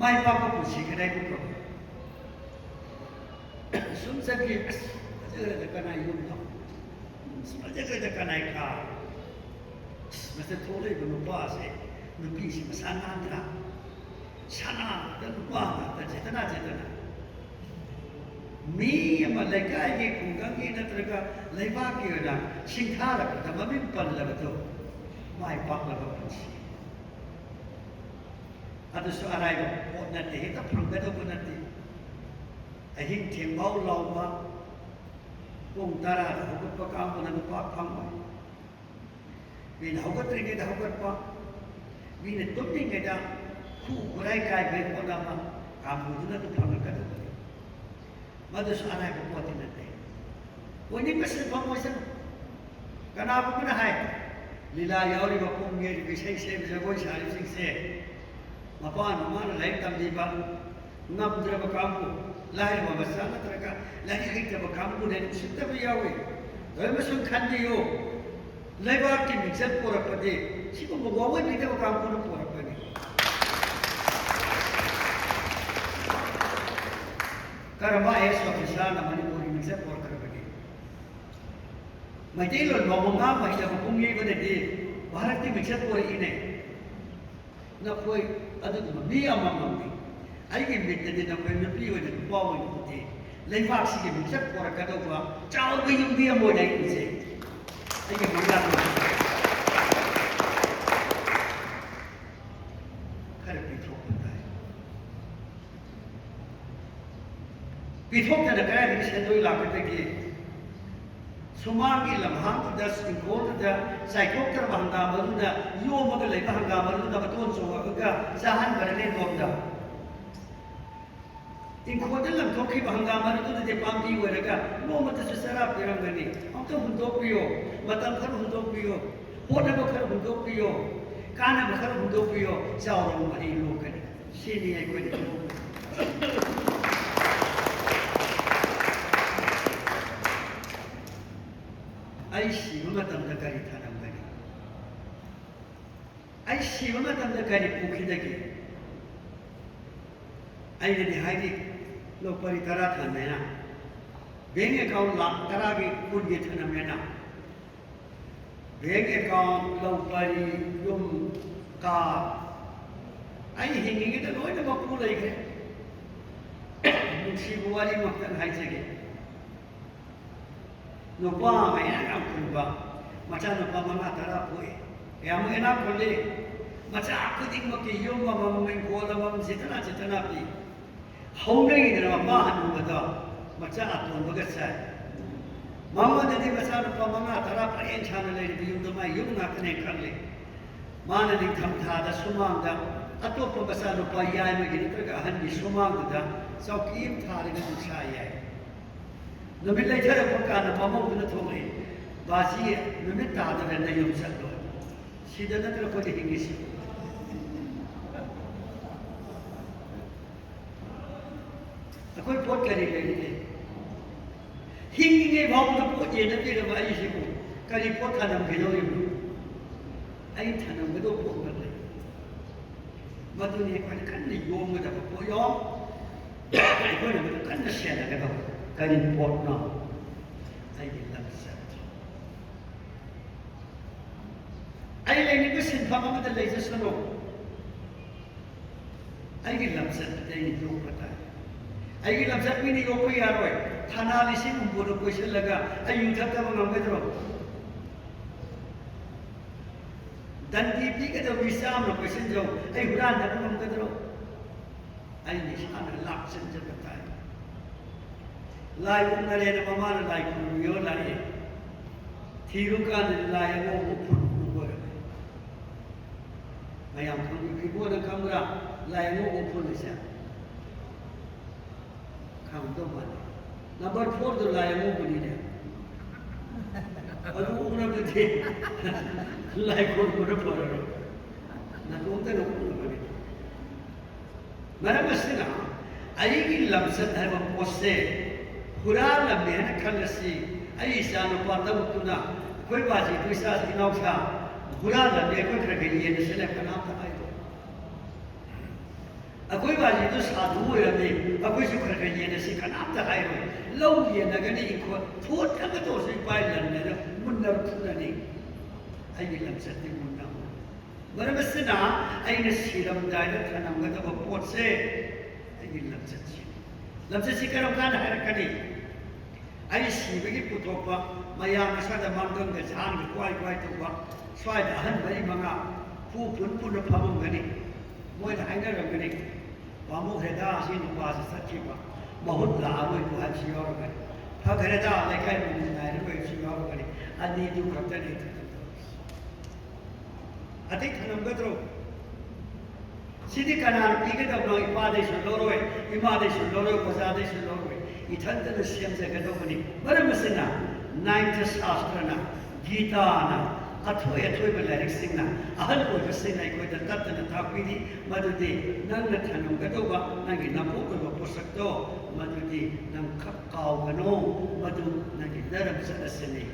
mai papa pusi kedai buka. Sumsa ki aja ada kanai yum tau. Aja ada kanai ka. Masa toleh berupa se, nubi si masana anda, sana dan lupa dan cetana. Mi yang mereka ini kunggang ini terka lepas kira singkara kita memimpin lagi tu, mai pak lagi pusi. Ada soal itu, oh nanti kita perang betul pun nanti. Ahin timbau lawa, pungtara, hukum pakam pun ada pak pangmai. Bila hukum teringin dah hukum pak, bila tumping kita, kurai kai baik pun nama, kamu tu nanti perang betul. Madu soal itu buat nanti. Ini pasti kamu macam, kenapa pun hai? Lila yauri bakum ni bisai bisa boleh cari sih. Mapan mana lain tamdi bang, ngam dera bakamu, lain apa masalah terka, lain kita bakamu dan sudah biawe. Kalau masuk kandiyo, lebar ti mixer pura pade, si ko bawa kita bakamu pura pade. Karena esok bisa namanya pura mixer pura pade. Macam itu ngomong apa? Kita bakumnya itu deh, barat ti mixer pura ini. Nak koi ada tu mami amam. Aiki mikir dia nak koi mami itu dia bawa itu deh. Lepas sih kita mixer pura kata apa? Jauh lebih dia mau naik itu. Aiki mangga tu. Kerana pitok betul. Pitok ada kaya di sini lakukan lagi. Sumagi lamhang dah singkol dah cyclok terbangga baru dah yo magal lagi bangga baru dah betul semua juga sahan berani bomda. Ingkol dalam toki bangga baru tu dah pampi mereka. Mo mata sesara pirang gani. Angka untuk piyo, matang kar untuk piyo, hoda bakar untuk piyo, kana bakar untuk piyo. Jauh orang ini lokan. Sini aku ini. Aishi memang tak kari tanam lagi. Aishi memang tak kari bukit lagi. Aida di hari lo peritara tanam. Bank account lang taragi kunci tanam mana. Bank account lo peri yum ka. Ai hingi kita lo itu bakul lagi ke. Mesti buat ini makan hai segi. Nupa mai nak kurba, macam nupa mana tera pui. Yang enak boleh, macam aku tengok kiyo mama mengkola mama cita pi. Hongga ini nama bahan muda, macam atuan bekerja. Mama jadi macam nupa mana tera pergi channel ini biung doma yung nak kena kerle. Mana di kamta ada sumang dah, atau pembesar nupa yai begini tergahan di sumang dah, so kim thari dengan saya. Nabi lejar apa kan? Mama kena tahu ni. Basi nabi tak ada yang yumsak doa. Sida nak terus pergi Inggris. Aku pot kari lagi. Hingga bawa tu pot je nanti dah bayi siapa. Kali pot tanam kilo ini. Ain tanam betul pot berlai. Madu ni kan ni yom ada pot yom. Aku ni betul kan nasihat ada kau. Kali pot na, ay lamsat. Ay lagi kesin faham ada lagi sesuatu. Ay lamsat ada ini dua kata. Ay lamsat ini kau kau yaroy. Thana lisi kumpul kuisin laga. Ay yuthak tak mengambil terus. Dan TV kita bisa ambil kuisin jauh. Ay huran tak mengambil terus. Ay ni sana laksan jabat. Lai pun ada yang mana lai pun yo lai. Thirukan lai yang pun pun. Ayam pun ibu ada kamera lai yang pun saja. Kamu tu mana? Number 4 tu lai yang pun ini. Aduh orang tu deh. Lai pun pun. Nak unta nak pun. Mana mesti na? Ayi lamsat hai bapose. Kurang lebih nak kalasi, ayah nu patah mukuna, koi baji koi sah di nausa, kurang lebih koi kerja ni, ni selek kenapa tak itu? Koi जी तो साधु होरने अखोई सु खर खर येने सि कनामता हाइरो लौ येनगनि इखो thought खंग तो सु पाइ लन्ने मुन्नर थुननि आइगे लमसति मुन्ना मरमसना आइने सिरम दाइदा थनमगदब पोटसे आइगे लमसति करम कान हरकनि आई सिबगी पुथोपा मयाम सदा मांगम ग जान ग क्वाइ क्वाइ तोबा स्वाइ अहन बरि मंगा फु पुन पुन फमंगनि मोय हाइना रंगनि पामो हेदा सि नुपा सचिबा बहुत लारोय को हासि औरगनि फगरेदा लेखाय मुनाय रे सि औरगनि अनि दु खतनि अति थनमगद्रो सिदि कनार पिगदबनो इपादे सलोरोय इमादे सलोरोय पजादे सलोरोय इथंतन सेमजगदबनि मरमसना नाइन्थ शास्त्रना गीताना अथोय अथोय लाइरिक्सिंगना अहल ओइबसिंगना इकोइदा तत्तन तापीदि मदुदि नंगना थनमगदोबा नंगी नपोगबा पोसक्तो मदुदि नंग खप कावगनो मदु नंगी नरम सदस्यनि